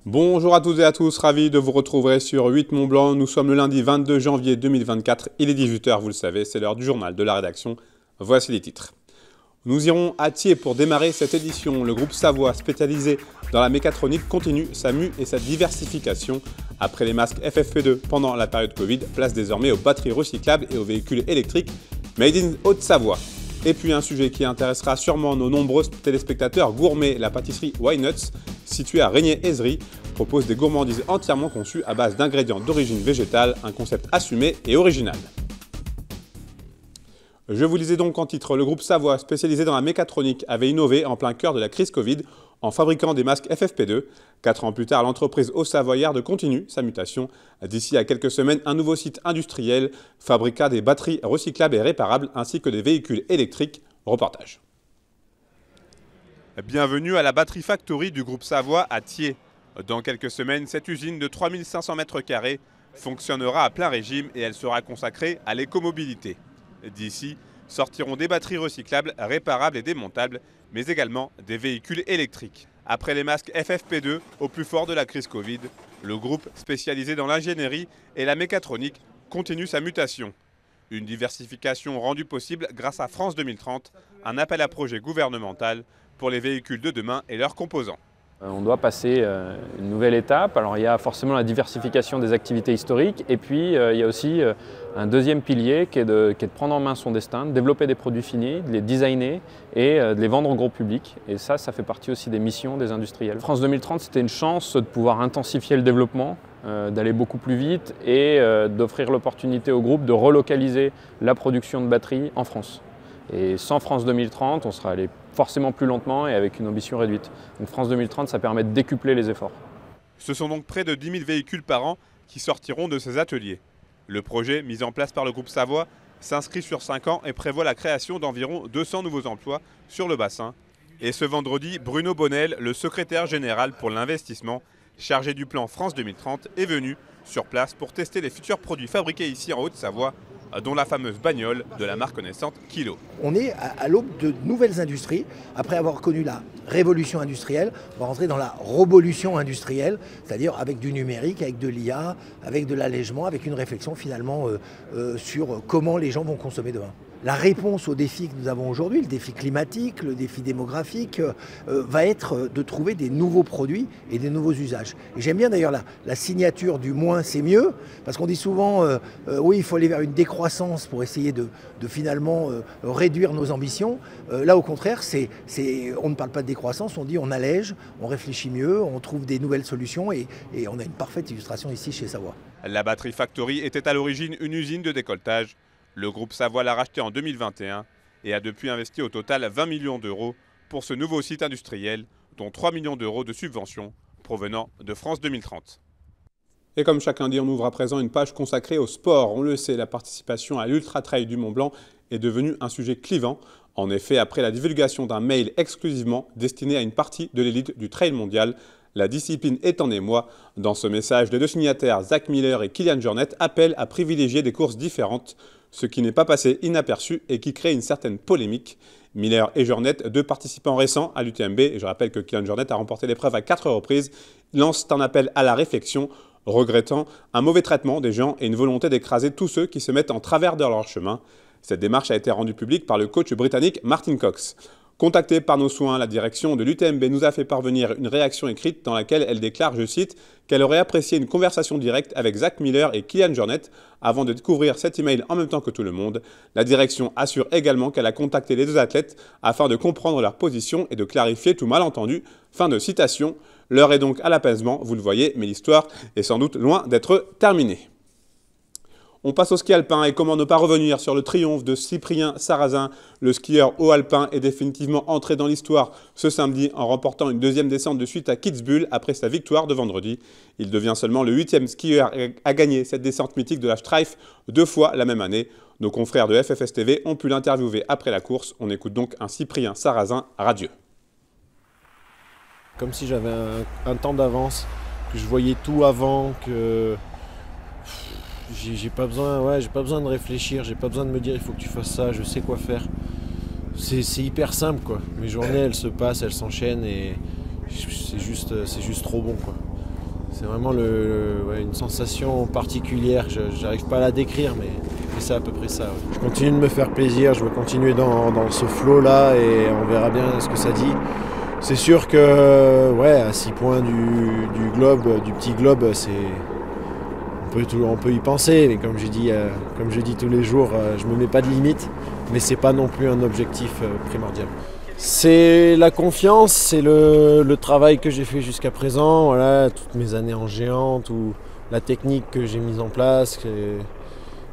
Bonjour à toutes et à tous, ravi de vous retrouver sur 8 Mont Blanc. Nous sommes le lundi 22 janvier 2024, il est 18 h, vous le savez, c'est l'heure du journal de la rédaction. Voici les titres. Nous irons à Thiers pour démarrer cette édition. Le groupe Savoie, spécialisé dans la mécatronique, continue sa mue et sa diversification. Après les masques FFP2 pendant la période Covid, place désormais aux batteries recyclables et aux véhicules électriques Made in Haute-Savoie. Et puis un sujet qui intéressera sûrement nos nombreux téléspectateurs gourmets, la pâtisserie Why Nuts, située à Régnier-Hézerie, propose des gourmandises entièrement conçues à base d'ingrédients d'origine végétale, un concept assumé et original. Je vous lisais donc en titre, le groupe Savoie, spécialisé dans la mécatronique, avait innové en plein cœur de la crise Covid en fabriquant des masques FFP2. 4 ans plus tard, l'entreprise haut-savoyarde continue sa mutation. D'ici à quelques semaines, un nouveau site industriel fabriquera des batteries recyclables et réparables ainsi que des véhicules électriques. Reportage. Bienvenue à la Battery Factory du groupe Savoie à Thiers. Dans quelques semaines, cette usine de 3500 m² fonctionnera à plein régime et elle sera consacrée à l'écomobilité. D'ici, sortiront des batteries recyclables, réparables et démontables, mais également des véhicules électriques. Après les masques FFP2 au plus fort de la crise Covid, le groupe spécialisé dans l'ingénierie et la mécatronique continue sa mutation. Une diversification rendue possible grâce à France 2030, un appel à projet gouvernemental pour les véhicules de demain et leurs composants. On doit passer une nouvelle étape. Alors il y a forcément la diversification des activités historiques et puis il y a aussi un deuxième pilier qui est de prendre en main son destin, de développer des produits finis, de les designer et de les vendre au gros public. Et ça fait partie aussi des missions des industriels. France 2030, c'était une chance de pouvoir intensifier le développement, d'aller beaucoup plus vite et d'offrir l'opportunité au groupe de relocaliser la production de batteries en France. Et sans France 2030, on sera allé forcément plus lentement et avec une ambition réduite. Donc France 2030, ça permet de décupler les efforts. Ce sont donc près de 10 000 véhicules par an qui sortiront de ces ateliers. Le projet, mis en place par le groupe Savoie, s'inscrit sur 5 ans et prévoit la création d'environ 200 nouveaux emplois sur le bassin. Et ce vendredi, Bruno Bonnel, le secrétaire général pour l'investissement, chargé du plan France 2030, est venu sur place pour tester les futurs produits fabriqués ici en Haute-Savoie, dont la fameuse bagnole de la marque naissante Kilo. On est à l'aube de nouvelles industries. Après avoir connu la révolution industrielle, on va rentrer dans la robolution industrielle, c'est-à-dire avec du numérique, avec de l'IA, avec de l'allègement, avec une réflexion finalement sur comment les gens vont consommer demain. La réponse aux défis que nous avons aujourd'hui, le défi climatique, le défi démographique, va être de trouver des nouveaux produits et des nouveaux usages. Et j'aime bien d'ailleurs la signature du moins c'est mieux, parce qu'on dit souvent oui, il faut aller vers une décroissance pour essayer de finalement réduire nos ambitions. Là au contraire, on ne parle pas de décroissance, on dit on allège, on réfléchit mieux, on trouve des nouvelles solutions et on a une parfaite illustration ici chez Savoie. La Battery Factory était à l'origine une usine de décolletage. Le groupe Savoie l'a racheté en 2021 et a depuis investi au total 20 millions d'euros pour ce nouveau site industriel, dont 3 millions d'euros de subventions provenant de France 2030. Et comme chaque lundi, on ouvre à présent une page consacrée au sport. On le sait, la participation à l'Ultra Trail du Mont Blanc est devenue un sujet clivant. En effet, après la divulgation d'un mail exclusivement destiné à une partie de l'élite du trail mondial, la discipline est en émoi. Dans ce message, les deux signataires, Zach Miller et Kilian Jornet, appellent à privilégier des courses différentes, ce qui n'est pas passé inaperçu et qui crée une certaine polémique. Miller et Jornet, deux participants récents à l'UTMB, et je rappelle que Kilian Jornet a remporté l'épreuve à 4 reprises, lancent un appel à la réflexion, regrettant un mauvais traitement des gens et une volonté d'écraser tous ceux qui se mettent en travers de leur chemin. Cette démarche a été rendue publique par le coach britannique Martin Cox. Contactée par nos soins, la direction de l'UTMB nous a fait parvenir une réaction écrite dans laquelle elle déclare, je cite, qu'elle aurait apprécié une conversation directe avec Zach Miller et Kilian Jornet avant de découvrir cet email en même temps que tout le monde. La direction assure également qu'elle a contacté les deux athlètes afin de comprendre leur position et de clarifier tout malentendu. Fin de citation. L'heure est donc à l'apaisement, vous le voyez, mais l'histoire est sans doute loin d'être terminée. On passe au ski alpin et comment ne pas revenir sur le triomphe de Cyprien Sarrazin. Le skieur haut alpin est définitivement entré dans l'histoire ce samedi en remportant une deuxième descente de suite à Kitzbühel après sa victoire de vendredi. Il devient seulement le 8e skieur à gagner cette descente mythique de la Streif 2 fois la même année. Nos confrères de FFS TV ont pu l'interviewer après la course. On écoute donc un Cyprien Sarrazin radieux. Comme si j'avais un temps d'avance, que je voyais tout avant, que j'ai pas besoin de réfléchir, j'ai pas besoin de me dire il faut que tu fasses ça, je sais quoi faire. C'est hyper simple quoi. Mes journées elles se passent, elles s'enchaînent et c'est juste trop bon quoi. C'est vraiment une sensation particulière, je n'arrive pas à la décrire, mais c'est à peu près ça. Ouais. Je continue de me faire plaisir, je veux continuer dans ce flow-là et on verra bien ce que ça dit. C'est sûr que à 6 points du petit globe, on peut y penser, mais comme je dis tous les jours, je ne me mets pas de limite, mais ce n'est pas non plus un objectif primordial. C'est la confiance, c'est le travail que j'ai fait jusqu'à présent, voilà, toutes mes années en géante, ou la technique que j'ai mise en place,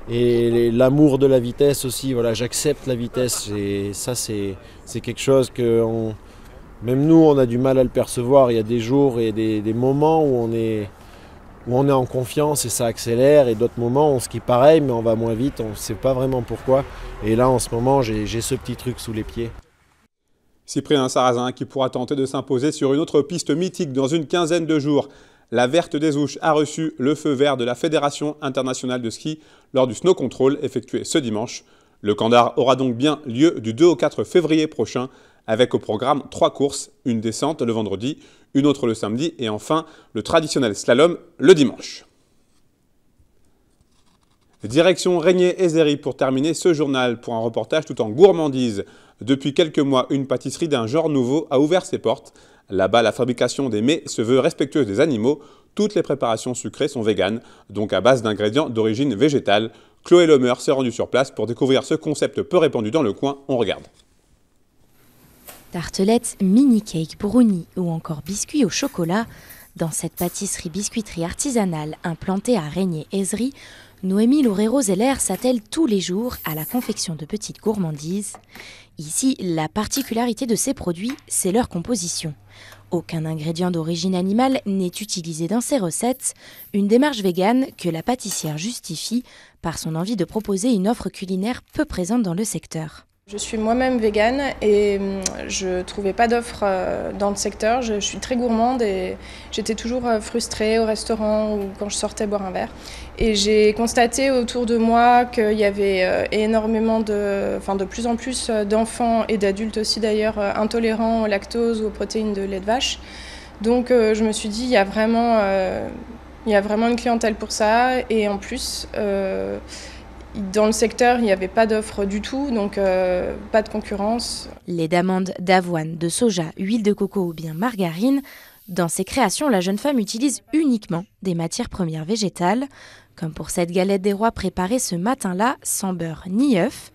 et l'amour de la vitesse aussi, voilà, j'accepte la vitesse, et ça c'est quelque chose que même nous on a du mal à le percevoir. Il y a des jours et des moments où on est en confiance et ça accélère, et d'autres moments on skie pareil mais on va moins vite, on ne sait pas vraiment pourquoi, et là en ce moment j'ai ce petit truc sous les pieds. Cyprien Sarrazin qui pourra tenter de s'imposer sur une autre piste mythique dans une quinzaine de jours. La Verte des Ouches a reçu le feu vert de la Fédération internationale de ski lors du snow control effectué ce dimanche. Le Candar aura donc bien lieu du 2 au 4 février prochain, avec au programme 3 courses, une descente le vendredi, une autre le samedi et enfin le traditionnel slalom le dimanche. Direction Régnier-Ezéry pour terminer ce journal pour un reportage tout en gourmandise. Depuis quelques mois, une pâtisserie d'un genre nouveau a ouvert ses portes. Là-bas, la fabrication des mets se veut respectueuse des animaux. Toutes les préparations sucrées sont véganes, donc à base d'ingrédients d'origine végétale. Chloé Lemer s'est rendue sur place pour découvrir ce concept peu répandu dans le coin. On regarde. Tartelettes, mini-cake, brownies ou encore biscuits au chocolat. Dans cette pâtisserie-biscuiterie artisanale implantée à Régnier-Ezéry, Noémie Loureiro-Zeller s'attelle tous les jours à la confection de petites gourmandises. Ici, la particularité de ces produits, c'est leur composition. Aucun ingrédient d'origine animale n'est utilisé dans ces recettes, une démarche végane que la pâtissière justifie par son envie de proposer une offre culinaire peu présente dans le secteur. Je suis moi-même végane et je ne trouvais pas d'offre dans le secteur. Je suis très gourmande et j'étais toujours frustrée au restaurant ou quand je sortais boire un verre. Et j'ai constaté autour de moi qu'il y avait énormément de plus en plus d'enfants et d'adultes aussi d'ailleurs intolérants au lactose ou aux protéines de lait de vache. Donc je me suis dit il y a vraiment une clientèle pour ça et en plus dans le secteur, il n'y avait pas d'offre du tout, donc pas de concurrence. Lait d'amande, d'avoine, de soja, huile de coco ou bien margarine, dans ses créations, la jeune femme utilise uniquement des matières premières végétales, comme pour cette galette des rois préparée ce matin-là, sans beurre ni œuf.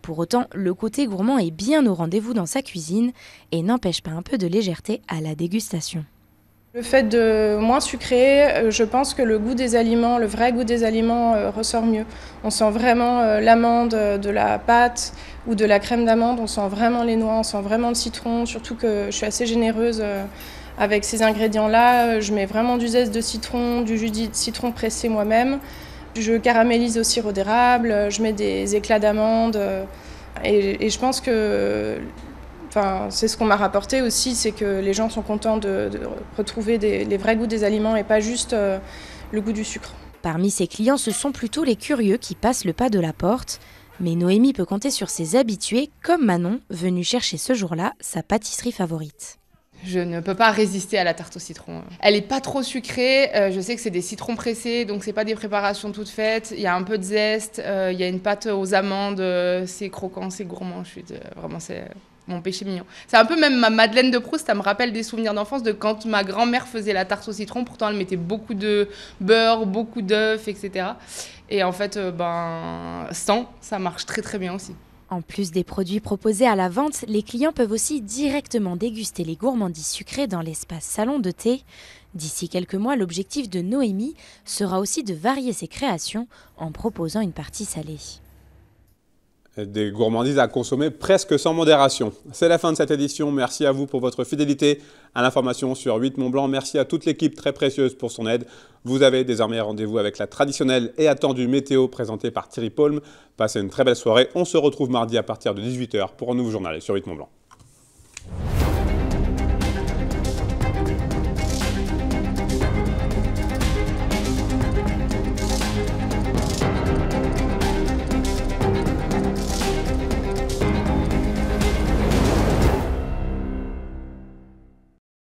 Pour autant, le côté gourmand est bien au rendez-vous dans sa cuisine et n'empêche pas un peu de légèreté à la dégustation. Le fait de moins sucrer, je pense que le goût des aliments, le vrai goût des aliments ressort mieux. On sent vraiment l'amande de la pâte ou de la crème d'amande, on sent vraiment les noix, on sent vraiment le citron, surtout que je suis assez généreuse avec ces ingrédients-là. Je mets vraiment du zeste de citron, du jus de citron pressé moi-même. Je caramélise au sirop d'érable, je mets des éclats d'amande et je pense que... c'est ce qu'on m'a rapporté aussi, c'est que les gens sont contents de retrouver les vrais goûts des aliments et pas juste le goût du sucre. Parmi ses clients, ce sont plutôt les curieux qui passent le pas de la porte. Mais Noémie peut compter sur ses habitués, comme Manon, venue chercher ce jour-là sa pâtisserie favorite. Je ne peux pas résister à la tarte au citron. Elle n'est pas trop sucrée, je sais que c'est des citrons pressés, donc c'est pas des préparations toutes faites. Il y a un peu de zeste, il y a une pâte aux amandes, c'est croquant, c'est gourmand. Vraiment, c'est mon péché mignon. C'est un peu même ma Madeleine de Proust, ça me rappelle des souvenirs d'enfance de quand ma grand-mère faisait la tarte au citron. Pourtant, elle mettait beaucoup de beurre, beaucoup d'œufs, etc. Et en fait, sans, ça marche très très bien aussi. En plus des produits proposés à la vente, les clients peuvent aussi directement déguster les gourmandises sucrées dans l'espace salon de thé. D'ici quelques mois, l'objectif de Noémie sera aussi de varier ses créations en proposant une partie salée. Des gourmandises à consommer presque sans modération. C'est la fin de cette édition. Merci à vous pour votre fidélité à l'information sur 8 Mont Blanc. Merci à toute l'équipe très précieuse pour son aide. Vous avez désormais rendez-vous avec la traditionnelle et attendue météo présentée par Thierry Paulme. Passez une très belle soirée. On se retrouve mardi à partir de 18 h pour un nouveau journal sur 8 Mont Blanc.